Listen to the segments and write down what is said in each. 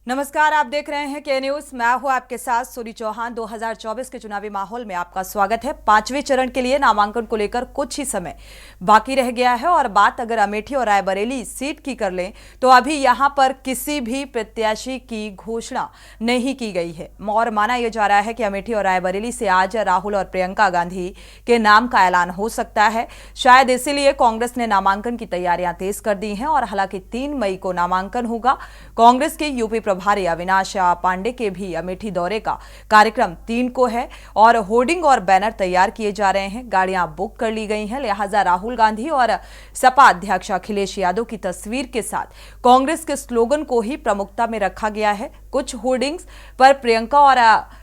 नमस्कार, आप देख रहे हैं के न्यूज। मैं हूं आपके साथ सूरी चौहान। 2024 के चुनावी माहौल में आपका स्वागत है। पांचवें चरण के लिए नामांकन को लेकर कुछ ही समय बाकी रह गया है और बात अगर अमेठी और रायबरेली सीट की कर लें तो अभी यहां पर किसी भी प्रत्याशी की घोषणा नहीं की गई है और माना यह जा रहा है कि अमेठी और रायबरेली से आज राहुल और प्रियंका गांधी के नाम का ऐलान हो सकता है। शायद इसीलिए कांग्रेस ने नामांकन की तैयारियां तेज कर दी हैं और हालांकि 3 मई को नामांकन होगा। कांग्रेस के यूपी प्रभारी अविनाश पांडे के भी अमेठी दौरे का कार्यक्रम 3 को है और होर्डिंग और बैनर तैयार किए जा रहे हैं। गाड़ियां बुक कर ली गई हैं, लिहाजा राहुल गांधी और सपा अध्यक्ष अखिलेश यादव की तस्वीर के साथ कांग्रेस के स्लोगन को ही प्रमुखता में रखा गया है। कुछ होर्डिंग्स पर प्रियंका और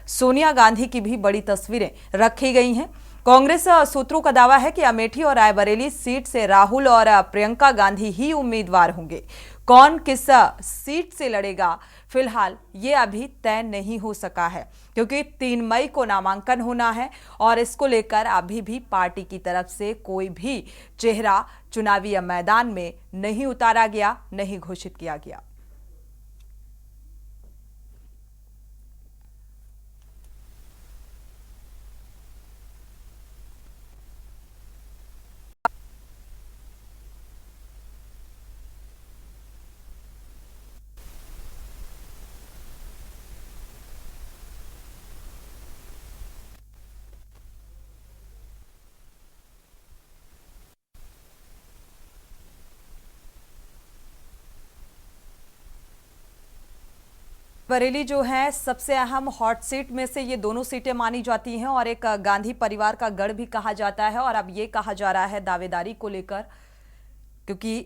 सोनिया गांधी की भी बड़ी तस्वीरें रखी गई हैं। कांग्रेस सूत्रों का दावा है कि अमेठी और रायबरेली सीट से राहुल और प्रियंका गांधी ही उम्मीदवार होंगे। कौन किस सीट से लड़ेगा फिलहाल ये अभी तय नहीं हो सका है क्योंकि 3 मई को नामांकन होना है और इसको लेकर अभी भी पार्टी की तरफ से कोई भी चेहरा चुनावी मैदान में नहीं उतारा गया, नहीं घोषित किया गया। बरेली जो है सबसे अहम हॉट सीट में से ये दोनों सीटें मानी जाती हैं और एक गांधी परिवार का गढ़ भी कहा जाता है। और अब ये कहा जा रहा है दावेदारी को लेकर, क्योंकि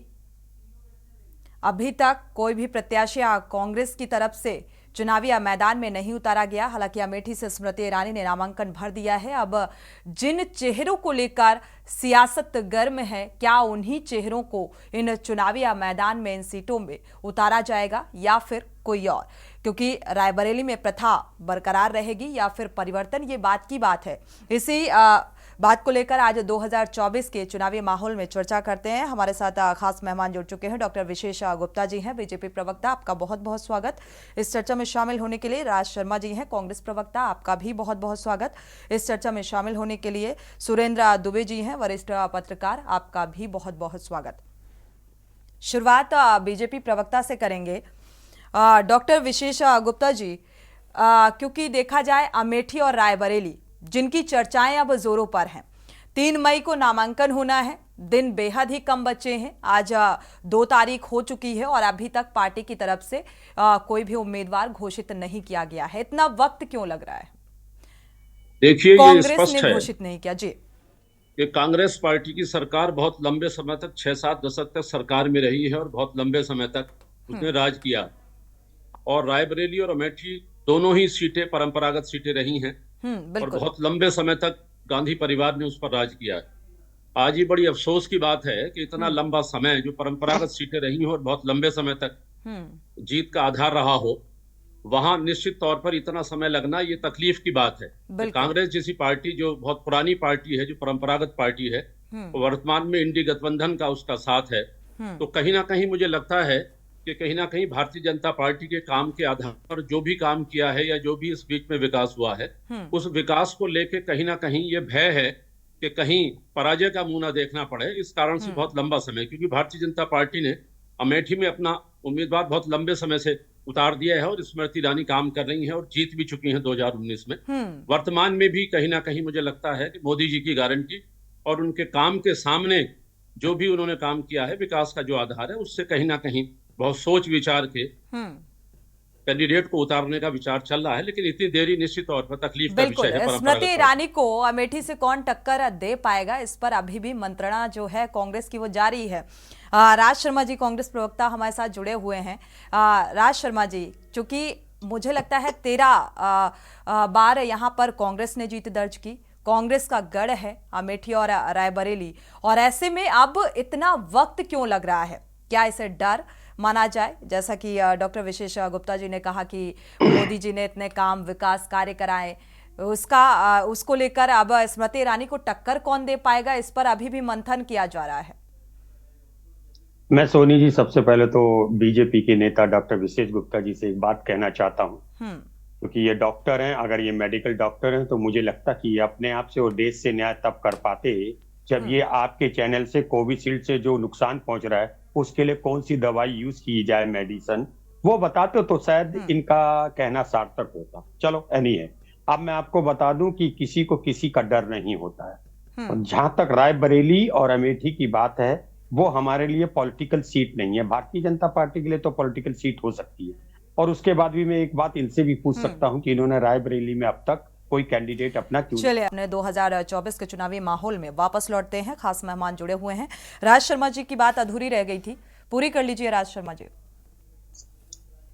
अभी तक कोई भी प्रत्याशी कांग्रेस की तरफ से चुनावी मैदान में नहीं उतारा गया। हालांकि अमेठी से स्मृति ईरानी ने नामांकन भर दिया है। अब जिन चेहरों को लेकर सियासत गर्म है, क्या उन्हीं चेहरों को इन चुनावी मैदान में, इन सीटों में उतारा जाएगा या फिर कोई और? क्योंकि रायबरेली में प्रथा बरकरार रहेगी या फिर परिवर्तन, ये बात की बात है। इसी बात को लेकर आज 2024 के चुनावी माहौल में चर्चा करते हैं। हमारे साथ खास मेहमान जुड़ चुके हैं। डॉक्टर विशेष गुप्ता जी हैं, बीजेपी प्रवक्ता, आपका बहुत बहुत स्वागत इस चर्चा में शामिल होने के लिए। राज शर्मा जी हैं, कांग्रेस प्रवक्ता, आपका भी बहुत बहुत स्वागत इस चर्चा में शामिल होने के लिए। सुरेंद्र दुबे जी हैं, वरिष्ठ पत्रकार, आपका भी बहुत बहुत स्वागत। शुरुआत बीजेपी प्रवक्ता से करेंगे। डॉक्टर विशेष गुप्ता जी, क्योंकि देखा जाए अमेठी और रायबरेली जिनकी चर्चाएं अब जोरों पर हैं, 3 मई को नामांकन होना है, दिन बेहद ही कम बचे हैं। आज 2 तारीख हो चुकी है और अभी तक पार्टी की तरफ से कोई भी उम्मीदवार घोषित नहीं किया गया है। इतना वक्त क्यों लग रहा है? देखिए, ये कांग्रेस ने स्पष्ट है घोषित नहीं किया जी। कि कांग्रेस पार्टी की सरकार बहुत लंबे समय तक 6-7 दशक तक सरकार में रही है और बहुत लंबे समय तक उसने राज किया। और रायबरेली और अमेठी दोनों ही सीटें परंपरागत सीटें रही हैं और बिल्कुल। बहुत लंबे समय तक गांधी परिवार ने उस पर राज किया है। आज ही बड़ी अफसोस की बात है कि इतना लंबा समय जो परंपरागत सीटें रही हो और बहुत लंबे समय तक जीत का आधार रहा हो, वहां निश्चित तौर पर इतना समय लगना ये तकलीफ की बात है कि बिल्कुल। कांग्रेस जैसी पार्टी जो बहुत पुरानी पार्टी है, जो परंपरागत पार्टी है, वर्तमान में इंडी गठबंधन का उसका साथ है। तो कहीं ना कहीं मुझे लगता है कि कहीं ना कहीं भारतीय जनता पार्टी के काम के आधार पर जो भी काम किया है या जो भी इस बीच में विकास हुआ है, उस विकास को लेके कहीं ना कहीं ये भय है कि कहीं पराजय का मुंह ना देखना पड़े। इस कारण से बहुत लंबा समय, क्योंकि भारतीय जनता पार्टी ने अमेठी में अपना उम्मीदवार बहुत लंबे समय से उतार दिया है और स्मृति ईरानी काम कर रही हैं और जीत भी चुकी हैं 2019 में। वर्तमान में भी कहीं ना कहीं मुझे लगता है कि मोदी जी की गारंटी और उनके काम के सामने जो भी उन्होंने काम किया है, विकास का जो आधार है, उससे कहीं ना कहीं बहुत सोच विचार के कैंडिडेट को उतारने का विचार चल रहा है। लेकिन इतनी देरी निश्चित तौर पर तकलीफ का विषय है। स्मृति ईरानी को अमेठी से कौन टक्कर दे पाएगा, इस पर अभी भी मंत्रणा जो है कांग्रेस की वो जारी है। राज शर्मा जी, कांग्रेस प्रवक्ता, हमारे साथ जुड़े हुए हैं। राज शर्मा जी, चूंकि मुझे लगता है 13 बार यहाँ पर कांग्रेस ने जीत दर्ज की, कांग्रेस का गढ़ है अमेठी और रायबरेली, और ऐसे में अब इतना वक्त क्यों लग रहा है? क्या इसे डर माना जाए, जैसा कि डॉक्टर विशेष गुप्ता जी ने कहा कि मोदी जी ने इतने काम, विकास कार्य कराए, उसको लेकर अब स्मृति ईरानी को टक्कर कौन दे पाएगा, इस पर अभी भी मंथन किया जा रहा है। मैं सोनी जी सबसे पहले तो बीजेपी के नेता डॉक्टर विशेष गुप्ता जी से एक बात कहना चाहता हूँ, हम्म। क्योंकि ये डॉक्टर हैं। अगर ये मेडिकल डॉक्टर हैं तो मुझे लगता कि ये अपने आप से और देश से न्याय तब कर पाते जब ये आपके चैनल से कोविशील्ड से जो नुकसान पहुंच रहा है उसके लिए कौन सी दवाई यूज की जाए, मेडिसन, वो बताते तो शायद इनका कहना सार्थक होता। चलो एनी है। अब मैं आपको बता दूं कि किसी को किसी का डर नहीं होता है। और जहां तक रायबरेली और अमेठी की बात है, वो हमारे लिए पॉलिटिकल सीट नहीं है। भारतीय जनता पार्टी के लिए तो पॉलिटिकल सीट हो सकती है। और उसके बाद भी मैं एक बात इनसे भी पूछ सकता हूं कि इन्होंने रायबरेली में अब तक कोई कैंडिडेट अपना क्यों। चलिए, अपने 2024 के चुनावी माहौल में वापस लौटते हैं। खास मेहमान जुड़े हुए हैं। राज शर्मा जी की बात अधूरी रह गई थी, पूरी कर लीजिए राज शर्मा जी।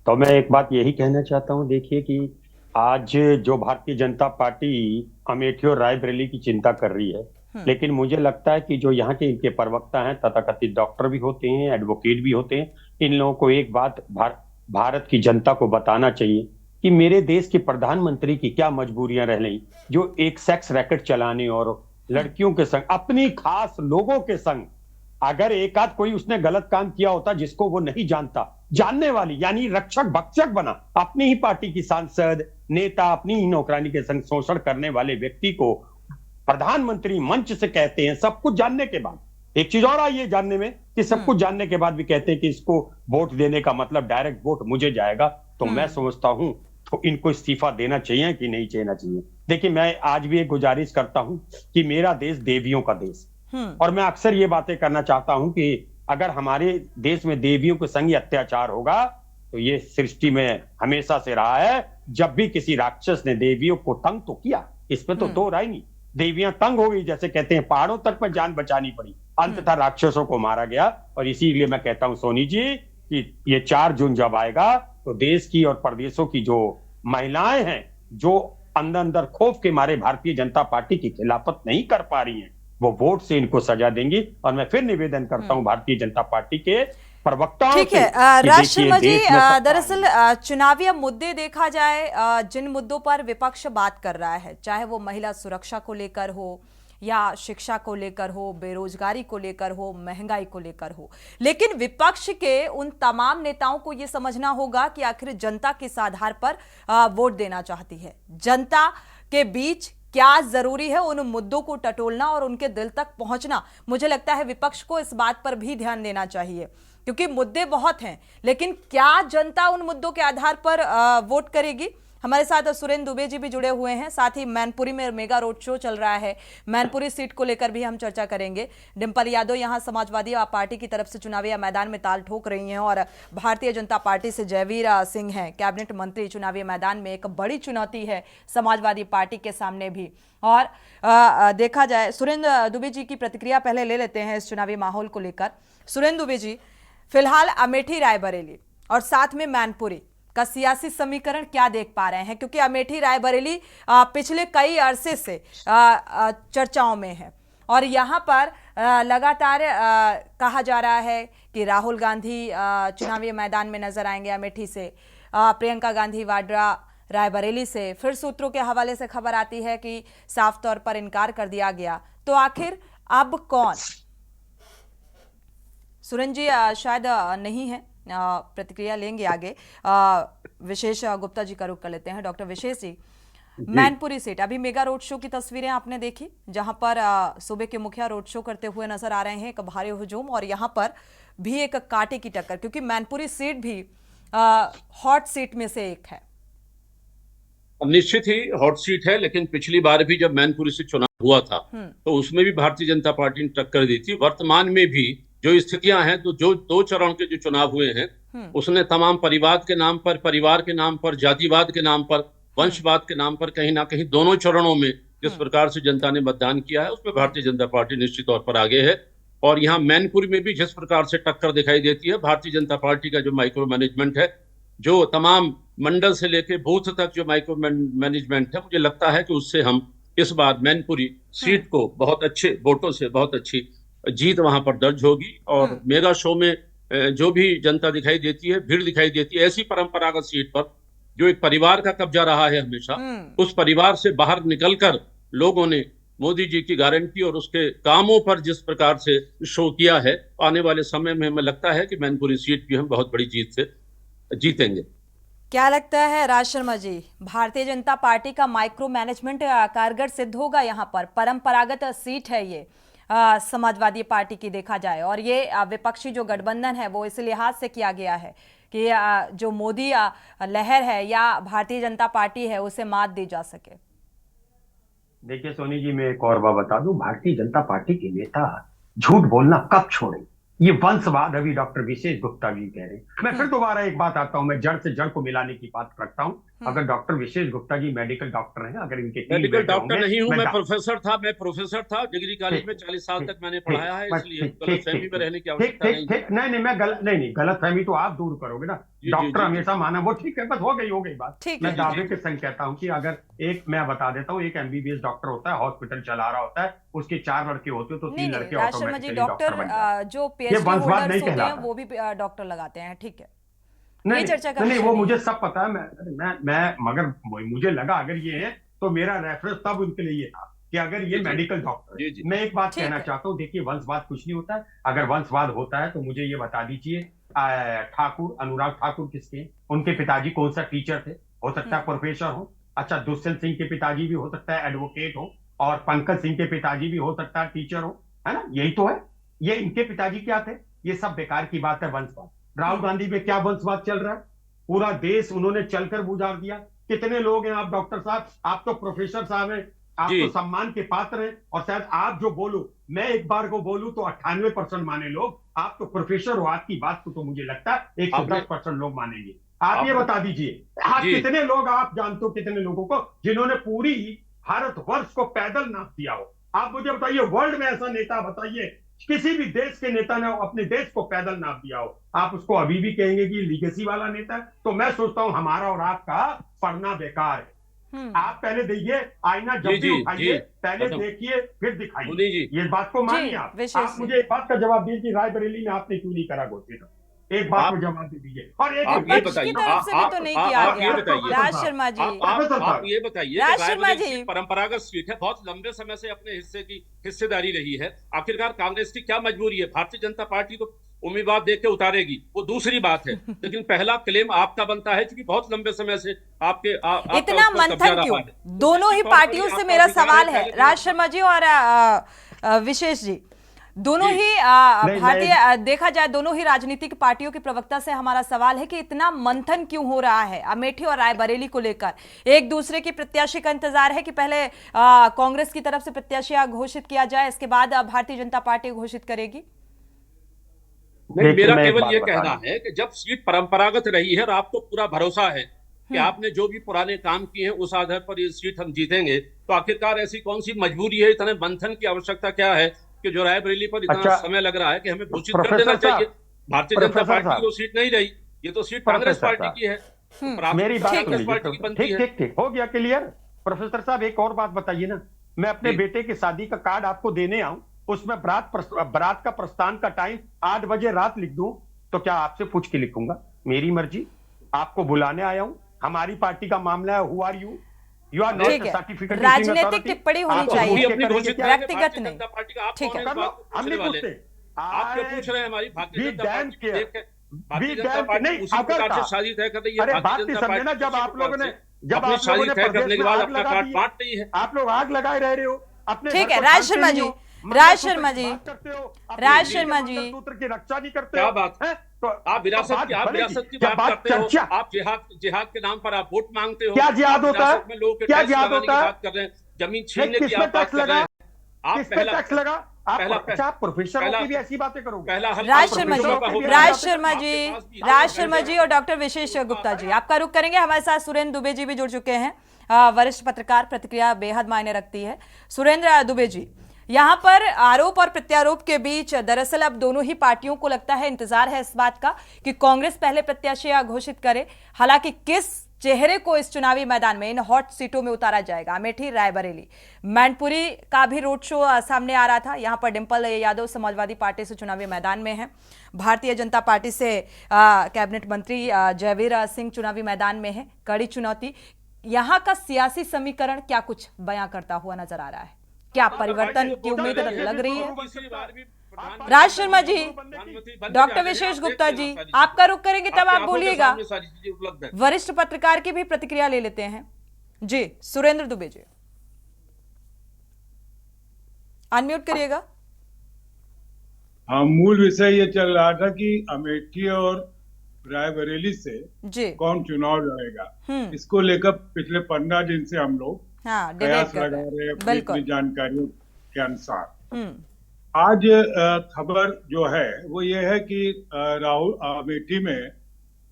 तो मैं एक बात यही कहना चाहता हूं, देखिए कि आज जो भारतीय जनता पार्टी अमेठी और रायबरेली की चिंता कर रही है, लेकिन मुझे लगता है कि जो यहाँ के इनके प्रवक्ता हैं, तथाकथित डॉक्टर भी होते हैं, एडवोकेट भी होते हैं, इन लोगों को एक बात भारत की जनता को बताना चाहिए कि मेरे देश के प्रधानमंत्री की क्या मजबूरियां रह रही, जो एक सेक्स रैकेट चलाने और लड़कियों के संग, अपनी खास लोगों के संग, अगर एक आध कोई उसने गलत काम किया होता जिसको वो नहीं जानता, जानने वाली यानी रक्षक भक्षक बना, अपनी ही पार्टी की सांसद नेता अपनी ही नौकरानी के संग शोषण करने वाले व्यक्ति को प्रधानमंत्री मंच से कहते हैं, सब कुछ जानने के बाद। एक चीज और आई है जानने में कि सब कुछ जानने के बाद भी कहते हैं कि इसको वोट देने का मतलब डायरेक्ट वोट मुझे जाएगा। तो मैं समझता हूं तो इनको इस्तीफा देना चाहिए कि नहीं देना चाहिए। देखिए, मैं आज भी एक गुजारिश करता हूं कि मेरा देश देवियों का देश, और मैं अक्सर ये बातें करना चाहता हूं कि अगर हमारे देश में देवियों के संग अत्याचार होगा तो ये सृष्टि में हमेशा से रहा है। जब भी किसी राक्षस ने देवियों को तंग तो किया, इसमें तो दो राय नहीं। देवियां तंग हो गई, जैसे कहते हैं पहाड़ों तक पर जान बचानी पड़ी, अंततः राक्षसों को मारा गया। और इसीलिए मैं कहता हूं सोनी जी कि ये 4 जून जब आएगा तो देश की और प्रदेशों की जो महिलाएं हैं, जो अंदर अंदर खौफ के मारे भारतीय जनता पार्टी की खिलाफत नहीं कर पा रही हैं, वो वोट से इनको सजा देंगी। और मैं फिर निवेदन करता हूं भारतीय जनता पार्टी के प्रवक्ताओं ठीक से है कि राज शर्मा जी, देश में सत्ता दरअसल चुनावी मुद्दे देखा जाए, जिन मुद्दों पर विपक्ष बात कर रहा है, चाहे वो महिला सुरक्षा को लेकर हो या शिक्षा को लेकर हो, बेरोजगारी को लेकर हो, महंगाई को लेकर हो, लेकिन विपक्ष के उन तमाम नेताओं को यह समझना होगा कि आखिर जनता किस आधार पर वोट देना चाहती है। जनता के बीच क्या जरूरी है, उन मुद्दों को टटोलना और उनके दिल तक पहुंचना। मुझे लगता है विपक्ष को इस बात पर भी ध्यान देना चाहिए, क्योंकि मुद्दे बहुत हैं, लेकिन क्या जनता उन मुद्दों के आधार पर वोट करेगी। हमारे साथ सुरेंद्र दुबे जी भी जुड़े हुए हैं, साथ ही मैनपुरी में मेगा रोड शो चल रहा है, मैनपुरी सीट को लेकर भी हम चर्चा करेंगे। डिंपल यादव यहाँ समाजवादी पार्टी की तरफ से चुनावी मैदान में ताल ठोक रही हैं और भारतीय जनता पार्टी से जयवीर सिंह हैं कैबिनेट मंत्री। चुनावी मैदान में एक बड़ी चुनौती है समाजवादी पार्टी के सामने भी। और देखा जाए, सुरेंद्र दुबे जी की प्रतिक्रिया पहले ले लेते हैं इस चुनावी माहौल को लेकर। सुरेंद्र दुबे जी, फिलहाल अमेठी रायबरेली और साथ में मैनपुरी का सियासी समीकरण क्या देख पा रहे हैं, क्योंकि अमेठी रायबरेली पिछले कई अरसे से चर्चाओं में है और यहां पर लगातार कहा जा रहा है कि राहुल गांधी चुनावी मैदान में नजर आएंगे अमेठी से, प्रियंका गांधी वाड्रा रायबरेली से। फिर सूत्रों के हवाले से खबर आती है कि साफ तौर पर इनकार कर दिया गया। तो आखिर अब कौन? सुरेंद्र जी शायद नहीं है, प्रतिक्रिया लेंगे आगे। विशेष गुप्ता जी का रुख कर लेते हैं। डॉक्टर विशेष जी, मैनपुरी सीट, अभी मेगा रोड शो की तस्वीरें आपने देखी, जहां पर सूबे के मुखिया रोड शो करते हुए नजर आ रहे हैं, एक भारी हुजूम और यहां पर भी एक कांटे की टक्कर, क्योंकि मैनपुरी सीट भी हॉट सीट में से एक है। निश्चित ही हॉट सीट है, लेकिन पिछली बार भी जब मैनपुरी से चुनाव हुआ था तो उसमें भी भारतीय जनता पार्टी ने टक्कर दी थी। वर्तमान में भी जो स्थितियां हैं, तो जो 2 चरण के जो चुनाव हुए हैं, उसने तमाम परिवार के नाम पर, जातिवाद के नाम पर, वंशवाद के नाम पर, कहीं ना कहीं दोनों चरणों में जिस प्रकार से जनता ने मतदान किया है, उसमें भारतीय जनता पार्टी निश्चित तौर पर आगे है। और यहाँ मैनपुरी में भी जिस प्रकार से टक्कर दिखाई देती है, भारतीय जनता पार्टी का जो माइक्रो मैनेजमेंट है, जो तमाम मंडल से लेके बूथ तक जो माइक्रो मैनेजमेंट है, मुझे लगता है कि उससे हम इस बार मैनपुरी सीट को बहुत अच्छे वोटों से बहुत अच्छी जीत वहां पर दर्ज होगी। और मेगा शो में जो भी जनता दिखाई देती है, भीड़ दिखाई देती है, ऐसी परंपरागत सीट पर जो एक परिवार का कब्जा रहा है हमेशा, उस परिवार से बाहर निकलकर लोगों ने मोदी जी की गारंटी और उसके कामों पर जिस प्रकार से शो किया है, आने वाले समय में हमें लगता है कि मैनपुरी सीट भी हम बहुत बड़ी जीत से जीतेंगे। क्या लगता है राज शर्मा जी, भारतीय जनता पार्टी का माइक्रो मैनेजमेंट कारगर सिद्ध होगा? यहाँ पर परंपरागत सीट है ये समाजवादी पार्टी की देखा जाए, और ये विपक्षी जो गठबंधन है वो इस लिहाज से किया गया है कि जो मोदी लहर है या भारतीय जनता पार्टी है उसे मात दी जा सके। देखिए सोनी जी, मैं एक और बात बता दूं, भारतीय जनता पार्टी के नेता झूठ बोलना कब छोड़े। ये वंशवाद अभी डॉक्टर विशेष गुप्ता जी कह रहे हैं। मैं फिर दोबारा एक बात आता हूं, मैं जड़ से जड़ को मिलाने की बात रखता हूं। अगर डॉक्टर विशेष गुप्ता जी मेडिकल डॉक्टर हैं, अगर इनके मेडिकल डॉक्टर नहीं हूं, मैं प्रोफेसर था डिग्री कॉलेज में 40 साल तक मैंने पढ़ाया है, इसलिए गलतफहमी में रहने की आवश्यकता नहीं है। नहीं मैं गलतफहमी तो आप दूर करोगे ना। डॉक्टर हमेशा माना वो ठीक है, बस हो गई बात। मैं दावे के संग कहता हूँ कि अगर मैं बता देता हूँ, एक MBBS डॉक्टर होता है, हॉस्पिटल चला रहा होता है, उसके 4 लड़के होते हैं तो 3 लड़के ऑटोमेटिकली डॉक्टर बन जाते हैं। जो PhD होल्डर्स होते हैं वो भी डॉक्टर लगाते हैं, ठीक है। नहीं चर्चा का नहीं, वो मुझे सब पता है। मैं मगर मुझे लगा अगर ये है तो मेरा रेफरेंस तब उनके लिए ये था कि अगर ये मेडिकल डॉक्टर। मैं एक बात कहना चाहता हूँ, देखिए वंशवाद कुछ नहीं होता है। अगर वंशवाद होता है तो मुझे ये बता दीजिए, ठाकुर अनुराग ठाकुर किसके, उनके पिताजी कौन सा टीचर थे? हो सकता है प्रोफेसर हो। अच्छा, दुष्यंत सिंह के पिताजी भी हो सकता है एडवोकेट हो, और पंकज सिंह के पिताजी भी हो सकता है टीचर हो, है ना? यही तो है। ये इनके पिताजी क्या थे? ये सब बेकार की बात है, वंशवाद। राहुल गांधी में क्या वंशवाद चल रहा है? पूरा देश उन्होंने चलकर गुजार दिया। कितने लोग हैं आप डॉक्टर साहब, आप तो प्रोफेसर साहब हैं, आप तो सम्मान के पात्र हैं, और शायद आप जो बोलो, मैं एक बार को बोलूं तो 98% माने लोग। आप तो प्रोफेसर हो, आपकी बात को तो मुझे लगता है 110% लोग मानेंगे। आप ये बता दीजिए, आप कितने लोग, आप जानते हो कितने लोगों को जिन्होंने पूरी भारतवर्ष को पैदल नाप दिया हो? आप मुझे बताइए, वर्ल्ड में ऐसा नेता बताइए, किसी भी देश के नेता ने अपने देश को पैदल नाप दिया हो? आप उसको अभी भी कहेंगे कि लीगेसी वाला नेता है? तो मैं सोचता हूं हमारा और आपका पढ़ना बेकार है। आप पहले देखिए, आईना जब भी उठाइए पहले देखिए फिर दिखाइए। ये बात को मानिए। आप मुझे एक बात का जवाब दीजिए, रायबरेली में आपने क्यों नहीं करा घोषित? एक बात को जवाब दे दीजिए। और एक आप ये बताइए, राज शर्मा जी, आप ये बताइए, रायबरेली परंपरागत सीट है, बहुत लंबे समय से अपने हिस्से की हिस्सेदारी रही है। आखिरकार कांग्रेस की क्या मजबूरी है? भारतीय जनता पार्टी को उम्मीदवार देख के उतारेगी, वो दूसरी बात है, लेकिन पहला क्लेम आपका बनता है क्योंकि बहुत लंबे समय से आपके इतना मंथन क्यों? दोनों ही पार्टियों से मेरा सवाल है, राज शर्मा जी और विशेष जी, दोनों ही भारतीय देखा जाए दोनों ही राजनीतिक पार्टियों के प्रवक्ता से हमारा सवाल है कि इतना मंथन क्यों हो रहा है अमेठी और रायबरेली को लेकर? एक दूसरे की प्रत्याशी का इंतजार है कि पहले कांग्रेस की तरफ से प्रत्याशी घोषित किया जाए, इसके बाद भारतीय जनता पार्टी घोषित करेगी? नहीं, मेरा केवल ये कहना है कि जब सीट परंपरागत रही है और आपको पूरा भरोसा है कि आपने जो भी पुराने काम किए हैं उस आधार पर ये सीट हम जीतेंगे, तो आखिरकार ऐसी कौन सी मजबूरी है, इतने मंथन की आवश्यकता क्या है कि जो रायबरेली पर इतना समय लग रहा है कि हमें घोषित कर देना चाहिए? भारतीय जनता पार्टी को सीट नहीं रही, ये तो सीट कांग्रेस पार्टी की है। मेरी बात ठीक हो गया, क्लियर। प्रोफेसर साहब एक और बात बताइए ना, मैं अपने बेटे की शादी का कार्ड आपको देने आऊं, उसमें बारात का प्रस्थान का टाइम 8 बजे रात लिख दूं, तो क्या आपसे पूछ के लिखूंगा? मेरी मर्जी। आपको बुलाने आया हूं, हमारी पार्टी का मामला है। Who are you? You are not certificate. राजनीतिक टिप्पणी होनी चाहिए, व्यक्तिगत नहीं। ठीक है, हम नहीं पूछते, आप क्यों पूछ रहे हैं? हमारी भारतीय जनता पार्टी शादी तय कर रही है। भारतीय जनता पार्टी जब आप लोगों ने शादी तय करने के बाद अपना कार्ड बांट नहीं है, आप लोग आग लगाए रह रहे हो अपने। ठीक है, राज शर्मा जी, राज शर्मा जी, राज शर्मा जी, सूत्र की रक्षा नहीं करते। क्या बात है? तो आप विरासत की बात करते हो, आप जिहाद के नाम पर आप वोट मांगते हो। क्या जिहाद होता है? क्या जिहाद होता है? बात कर रहे हैं, जमीन छीनने की आप बात कर रहे हैं। आप पहला टैक्स लगा, आप प्रोफेसर होकर भी ऐसी बातें करोगे? राज शर्मा जी, राज शर्मा जी, राज शर्मा जी और डॉक्टर विशेष गुप्ता जी, आपका रुख करेंगे। हमारे साथ सुरेंद्र दुबे जी भी जुड़ चुके हैं, वरिष्ठ पत्रकार, प्रतिक्रिया बेहद मायने रखती है। सुरेंद्र दुबे जी, यहाँ पर आरोप और प्रत्यारोप के बीच दरअसल अब दोनों ही पार्टियों को लगता है, इंतजार है इस बात का कि कांग्रेस पहले प्रत्याशी घोषित करे। हालांकि किस चेहरे को इस चुनावी मैदान में इन हॉट सीटों में उतारा जाएगा? अमेठी, रायबरेली, मैनपुरी का भी रोड शो सामने आ रहा था। यहाँ पर डिंपल यादव समाजवादी पार्टी से चुनावी मैदान में है, भारतीय जनता पार्टी से कैबिनेट मंत्री जयवीर सिंह चुनावी मैदान में है। कड़ी चुनौती, यहाँ का सियासी समीकरण क्या कुछ बयां करता हुआ नजर आ रहा है? क्या परिवर्तन की उम्मीद लग रही है? तीसरी बार भी प्रधानमंत्री राज शर्मा जी, प्रधानमंत्री बनने डॉक्टर जा रहे हैं। विशेष आप गुप्ता देखते जी, हैं ना सारी आपका रुख करेंगे तब आपकी आप आंखों के बोलिएगा। सामने सारी चीजें उपलब्ध है। वरिष्ठ पत्रकार की भी प्रतिक्रिया ले लेते हैं। जी, सुरेंद्र दुबे जी, अनम्यूट करिएगा। हाँ, मूल विषय ये चल रहा था कि अमेठी और रायबरेली से जी, कौन चुनाव लड़ेगा। इसको लेकर पिछले 15 दिन से हम लोग हाँ, डिबेट कयास कर लगा रहे रहे हैं, हैं अपनी बिल्कुल। अपनी जानकारियों के अनुसार। हम्म, आज खबर जो है वो ये है कि राहुल अमेठी में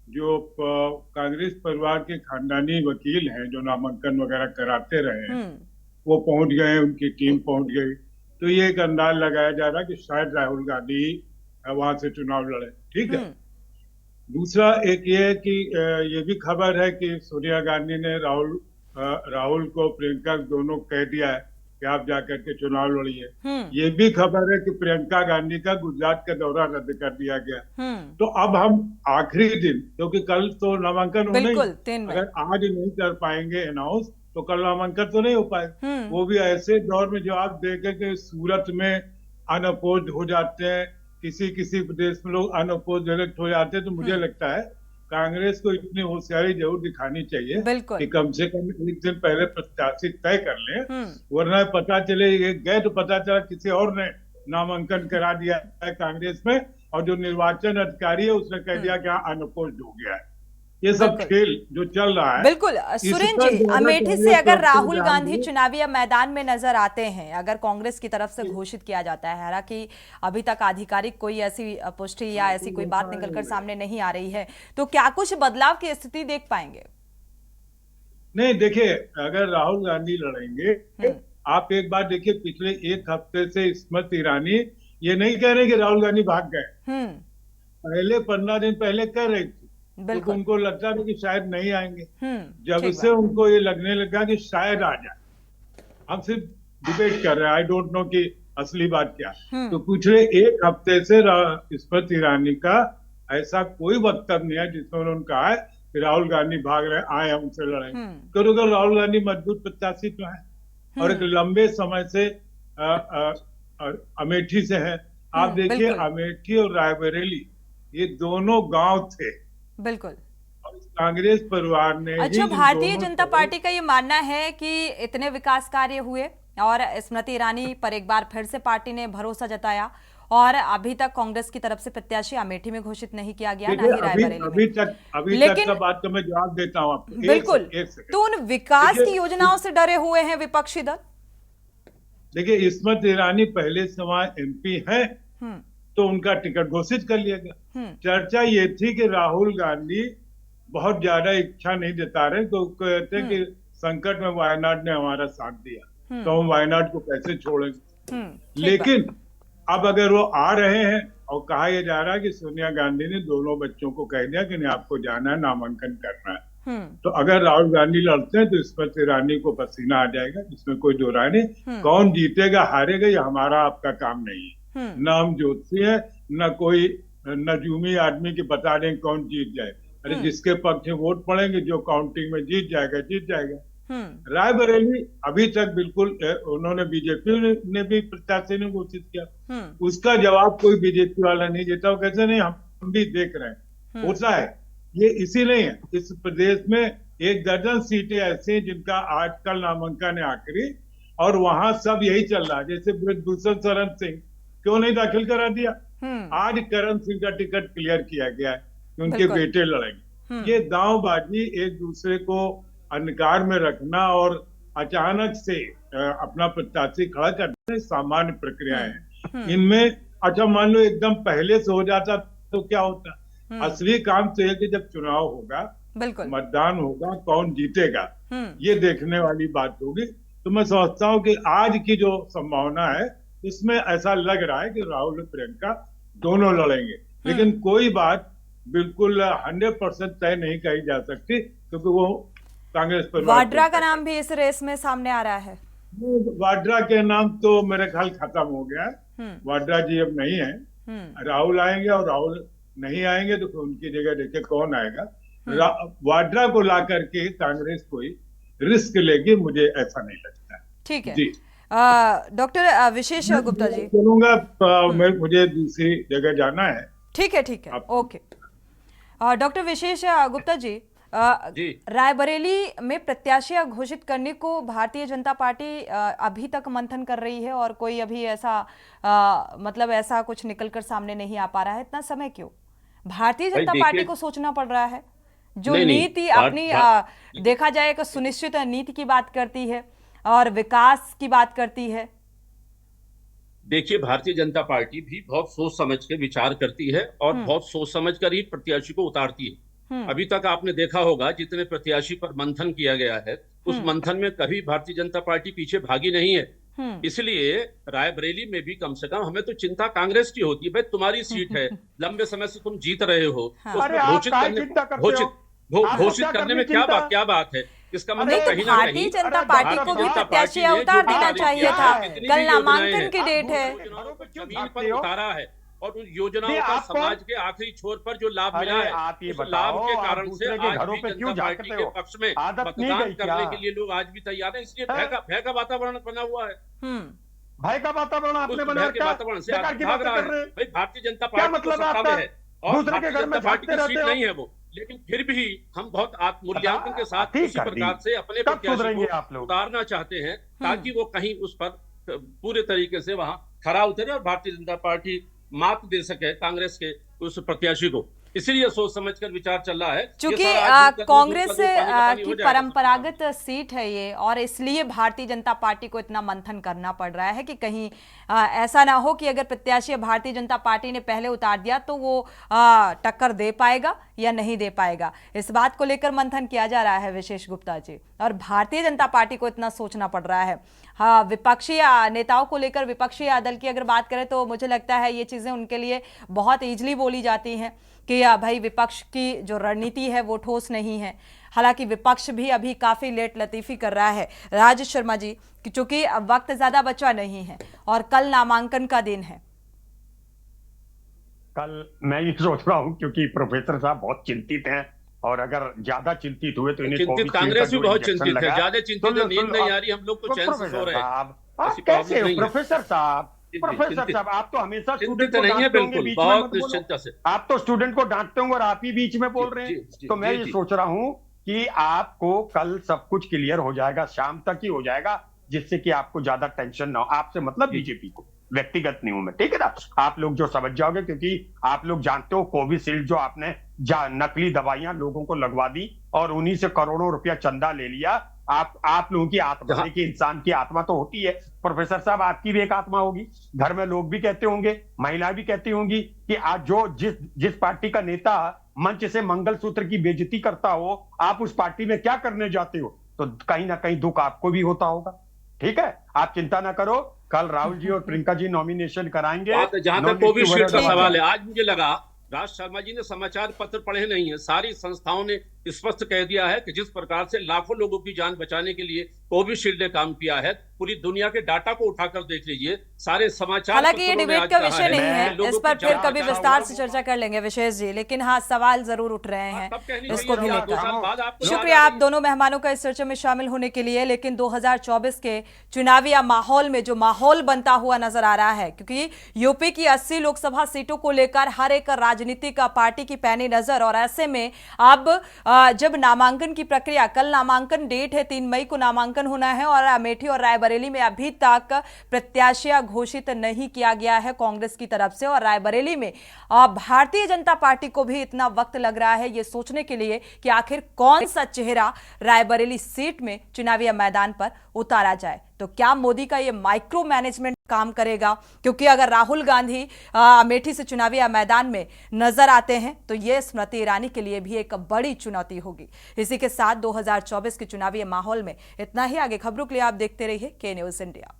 जो कांग्रेस परिवार के खानदानी वकील हैं जो नामांकन वगैरह कराते रहे हैं, वो पहुंच गए, उनकी टीम पहुंच गई। तो ये एक अंदाज लगाया जा रहा है कि शायद राहुल गांधी वहां से चुनाव लड़े। ठीक है। दूसरा एक ये है कि ये भी खबर है कि सोनिया गांधी ने राहुल को प्रियंका दोनों कह दिया है कि आप जाकर के चुनाव लड़िए। ये भी खबर है कि प्रियंका गांधी का गुजरात का दौरा रद्द कर दिया गया। तो अब हम आखिरी दिन, क्योंकि कल तो नामांकन होना ही, बिल्कुल 3 मई। अगर आज नहीं कर पाएंगे अनाउंस तो कल नामांकन तो नहीं हो पाएगा। वो भी ऐसे दौर में जो आप देखें कि सूरत में अनअपोज्ड हो जाते हैं, किसी किसी प्रदेश में लोग अनअपोज्ड इलेक्ट हो जाते हैं। तो मुझे लगता है कांग्रेस को इतनी होशियारी जरूर दिखानी चाहिए कि कम से कम एक दिन पहले प्रत्याशी तय कर लें, वरना पता चले गए तो पता चला किसी और ने नामांकन करा दिया है कांग्रेस में, और जो निर्वाचन अधिकारी है उसने कह दिया कि हाँ अनअपोज्ड हो गया है। ये सब खेल जो चल रहा है। बिल्कुल। सुरेंद्र जी, अमेठी से अगर राहुल गांधी चुनावी मैदान में नजर आते हैं, अगर कांग्रेस की तरफ से घोषित किया जाता है, हालांकि अभी तक आधिकारिक कोई ऐसी पुष्टि या ऐसी कोई बात निकलकर सामने नहीं आ रही है, तो क्या कुछ बदलाव की स्थिति देख पाएंगे? नहीं, देखिए, अगर राहुल गांधी लड़ेंगे, आप एक बात देखिए, पिछले एक हफ्ते से स्मृति ईरानी ये नहीं कह रहे कि राहुल गांधी भाग गए। पहले 15 दिन पहले कह रही थी, तो उनको लगता था कि शायद नहीं आएंगे। जब से उनको ये लगने लगा कि शायद आ जाए, हम सिर्फ डिबेट कर रहे हैं, आई डोंट नो कि असली बात क्या। तो पिछले एक हफ्ते से स्मृति ईरानी का ऐसा कोई वक्तव्य नहीं है जिसमें उन्होंने कहा है कि राहुल गांधी भाग रहे, आए हम उनसे लड़ें। क्योंकि राहुल गांधी मजबूत प्रत्याशी तो है और एक लंबे समय से अमेठी से है। आप देखिए, अमेठी और रायबरेली ये दोनों गांव थे। बिल्कुल। कांग्रेस परिवार ने, अच्छा, भारतीय जनता पार्टी का ये मानना है कि इतने विकास कार्य हुए और स्मृति ईरानी पर एक बार फिर से पार्टी ने भरोसा जताया, और अभी तक कांग्रेस की तरफ से प्रत्याशी अमेठी में घोषित नहीं किया गया, ना ही रायबरेली में। अभी तक का बात का मैं जवाब देता हूँ आपको। बिल्कुल। तो उन विकास की योजनाओं से डरे हुए हैं विपक्षी दल। देखिए, स्मृति ईरानी पहले से वहां MP है, तो उनका टिकट घोषित कर लिया गया। चर्चा ये थी कि राहुल गांधी बहुत ज्यादा इच्छा नहीं जता रहे, तो कहते कि संकट में वायनाड ने हमारा साथ दिया, तो हम वायनाड को कैसे छोड़ेंगे। लेकिन अब अगर वो आ रहे हैं, और कहा यह जा रहा है कि सोनिया गांधी ने दोनों बच्चों को कह दिया कि नहीं, आपको जाना है, नामांकन करना है। तो अगर राहुल गांधी लड़ते हैं तो स्मृति ईरानी को पसीना आ जाएगा, इसमें कोई दो राय नहीं। कौन जीतेगा हारेगा ये हमारा आपका काम नहीं है। न हम ज्योतिषी है, न कोई नजूमी आदमी की बता दें कौन जीत जाए। अरे जिसके पक्ष में वोट पड़ेंगे, जो काउंटिंग में जीत जाएगा जीत जाएगा। रायबरेली अभी तक बिल्कुल, उन्होंने बीजेपी ने भी प्रत्याशी ने घोषित किया, उसका जवाब कोई बीजेपी वाला नहीं देता। वो कैसे नहीं, हम भी देख रहे हैं। होता है ये इसीलिए है, इस प्रदेश में 1 दर्जन सीटें ऐसी हैं जिनका आजकल नामांकन है आखिरी, और वहां सब यही चल रहा है। जैसे ब्रजभूषण शरण सिंह क्यों नहीं दाखिल करा दिया, आज करण सिंह का टिकट क्लियर किया गया है कि उनके बेटे लड़ेंगे। ये दांवबाजी, एक दूसरे को अंधकार में रखना और अचानक से अपना प्रत्याशी खड़ा करना सामान्य प्रक्रियाएं हैं। इनमें अच्छा मान लो एकदम पहले से हो जाता तो क्या होता। असली काम तो है कि जब चुनाव होगा, मतदान होगा, कौन जीतेगा ये देखने वाली बात होगी। तो मैं समझता हूँ कि आज की जो संभावना है इसमें ऐसा लग रहा है कि राहुल और प्रियंका दोनों लड़ेंगे, लेकिन कोई बात बिल्कुल 100% तय नहीं कही जा सकती, क्योंकि वो कांग्रेस पर। वाड्रा का नाम भी इस रेस में सामने आ रहा है। वाड्रा के नाम तो मेरे ख्याल खत्म हो गया है। वाड्रा जी अब नहीं है। राहुल आएंगे, और राहुल नहीं आएंगे तो उनकी जगह देखिए कौन आएगा। वाड्रा को ला करके कांग्रेस कोई रिस्क लेगी, मुझे ऐसा नहीं लगता है। ठीक है जी। डॉक्टर विशेष गुप्ता जी, चलूंगा, मुझे दूसरी जगह जाना है। ठीक है, ओके। डॉक्टर विशेष गुप्ता जी, जी रायबरेली में प्रत्याशी घोषित करने को भारतीय जनता पार्टी अभी तक मंथन कर रही है और कोई अभी ऐसा मतलब ऐसा कुछ निकलकर सामने नहीं आ पा रहा है। इतना समय क्यों भारतीय भाई जनता देखिए, पार्टी को सोचना पड़ रहा है? जो नहीं नीति अपनी देखा जाए एक सुनिश्चित नीति की बात करती है और विकास की बात करती है। देखिए, भारतीय जनता पार्टी भी बहुत सोच समझ के विचार करती है और बहुत सोच समझ कर ही प्रत्याशी को उतारती है। अभी तक आपने देखा होगा जितने प्रत्याशी पर मंथन किया गया है, उस मंथन में कभी भारतीय जनता पार्टी पीछे भागी नहीं है। इसलिए रायबरेली में भी कम से कम हमें तो चिंता कांग्रेस की होती है। भाई तुम्हारी सीट है, लंबे समय से तुम जीत रहे हो, अरे उसमें आप घोषित काहे करने चिंता करते हो? आप घोषित क्या करने करनी में चिंता? क्या बात है? इसका नहीं मतलब तो कहीं ना भारतीय कहीं जनता पार्टी को भी प्रत्याशी अवतार देना चाहिए था। कल नामांकन की डेट है। जमीन पर उतारा है और उन योजनाओं का आप कौन? समाज के आखिरी छोर पर जो लाभ अरे मिला है, आप ये उस बताओ, लाभ के आप कारण से दूसरे के आज घरों भी पे क्यों जनता पार्टी झांकते के हो? पक्ष में आदत नहीं मतदान गई करने क्या? के लिए लोग आज भी तैयार हैं। इसलिए भय का वातावरण बना हुआ है। भय का वातावरण उस आपने भय बनाया के क्या? वातावरण से बेकार आप की भाग बातें रहा कर है। रहे हैं। भाई भारतीय जनता क्या पार्टी तो मतलब सत्ता में आपका? है और दूसरे के भारतीय घर में जनता पार्टी की झांकते सीट रहते हो। नहीं है वो, लेकिन फिर भी हम बहुत आत्ममूल्यांकन के साथ ठीक उसी कर दी। प्रकार से अपने कब प्रत्याशी सुधरेंगे को आप लोग? उतारना चाहते हैं ताकि वो कहीं उस पर पूरे तरीके से वहां खरा उतरे और भारतीय जनता पार्टी मात दे सके कांग्रेस के उस प्रत्याशी को। इसीलिए सोच समझकर विचार चल रहा है। चूंकि ये सारा आदमी कांग्रेस कद्दू पानी की हो जाएगा। परंपरागत सीट है ये और इसलिए भारतीय जनता पार्टी को इतना मंथन करना पड़ रहा है कि कहीं ऐसा ना हो कि अगर प्रत्याशी भारतीय जनता पार्टी ने पहले उतार दिया तो वो टक्कर दे पाएगा या नहीं दे पाएगा। इस बात को लेकर मंथन किया जा रहा है विशेष गुप्ता जी, और भारतीय जनता पार्टी को इतना सोचना पड़ रहा है। हाँ, विपक्षी नेताओं को लेकर विपक्षी दल की अगर बात करें तो मुझे लगता है ये चीजें उनके लिए बहुत इजीली बोली जाती हैं कि भाई विपक्ष की जो रणनीति है वो ठोस नहीं है। हालांकि विपक्ष भी अभी काफी लेट लतीफी कर रहा है। राज शर्मा जी, चूंकि वक्त ज्यादा बचा नहीं है और कल नामांकन का दिन है। कल मैं ये सोच रहा हूँ क्योंकि प्रोफेसर साहब बहुत चिंतित हैं और अगर ज्यादा चिंतित हुए तो इन्हें चिंतित कोविशील्ड का कांग्रेस भी जो बहुत इंजेक्शन चिंतित है। लगा- ज्यादा चिंतित है, नींद नहीं आ रही, हम लोग तो चैन से सो प्रोफेसर रहे हैं। साहब, ऐसी आप कैसे प्रॉब्लम हो नहीं है। प्रोफेसर साहब? जी, प्रोफेसर चिंतित- साहब, आप तो हमेशा चिंतित स्टूडेंट को नहीं है, डांटते होंगे, बिल्कुल बीच में बहुत मत बोलो। निश्चिंतता से। आप तो स्टूडेंट को डांटते होंगे और आप ही बीच में बोल रहे हैं। जी, तो मैं जी, ये जी। सोच रहा हूँ कि आपको कल सब कुछ क्लियर हो जाएगा, शाम तक ही हो जाएगा, जिससे कि आपको ज्यादा टेंशन ना हो। आपसे मतलब बीजेपी को, व्यक्तिगत नहीं हूं मैं, ठीक है ना? आप लोग जो समझ जाओगे, क्योंकि आप लोग जानते हो कोविशील्ड जो आपने नकली दवाइयां लोगों को लगवा दी और उन्हीं से करोड़ों रुपया चंदा ले लिया। आप लोगों की आत्मा, देखिए इंसान की आत्मा तो होती है प्रोफेसर साहब, आपकी भी एक आत्मा होगी। घर में लोग भी कहते होंगे, महिलाएं भी कहती होंगी कि आज जो जिस पार्टी का नेता मंच से मंगलसूत्र की बेइज्जती करता हो, आप उस पार्टी में क्या करने जाते हो? तो कहीं ना कहीं दुख आपको भी होता होगा। ठीक है, आप चिंता ना करो, कल राहुल जी और प्रियंका जी नॉमिनेशन कराएंगे। जहां तक कोविशील्ड का सवाल है, आज मुझे लगा राज शर्मा जी ने समाचार पत्र पढ़े नहीं है। सारी संस्थाओं ने स्पष्ट कह दिया है कि जिस प्रकार से लाखों लोगों की जान बचाने के लिए कोविशील्ड ने काम किया है, पूरी दुनिया के डाटा को उठाकर देख लीजिए, सारे समाचार। हालांकि ये डिबेट का विषय नहीं है, इस पर फिर कभी जान विस्तार से चर्चा कर लेंगे विशेष जी, लेकिन हाँ सवाल जरूर उठ रहे हैं इसको भी लेकर। शुक्रिया आप दोनों मेहमानों का इस चर्चा में शामिल होने के लिए। लेकिन 2024 के चुनावी माहौल में जो माहौल बनता हुआ नजर आ रहा है, क्योंकि यूपी की 80 लोकसभा सीटों को लेकर हर एक राजनीतिक पार्टी की पैनी नजर, और ऐसे में अब जब नामांकन की प्रक्रिया, कल नामांकन डेट है, 3 मई को नामांकन होना है और अमेठी और रायबरेली में अभी तक प्रत्याशी घोषित नहीं किया गया है कांग्रेस की तरफ से, और रायबरेली में भारतीय जनता पार्टी को भी इतना वक्त लग रहा है ये सोचने के लिए कि आखिर कौन सा चेहरा रायबरेली सीट में चुनावी मैदान पर उतारा जाए। तो क्या मोदी का ये माइक्रो मैनेजमेंट काम करेगा? क्योंकि अगर राहुल गांधी अमेठी से चुनावी मैदान में नजर आते हैं तो ये स्मृति ईरानी के लिए भी एक बड़ी चुनौती होगी। इसी के साथ 2024 के चुनावी माहौल में इतना ही। आगे खबरों के लिए आप देखते रहिए के न्यूज़ इंडिया।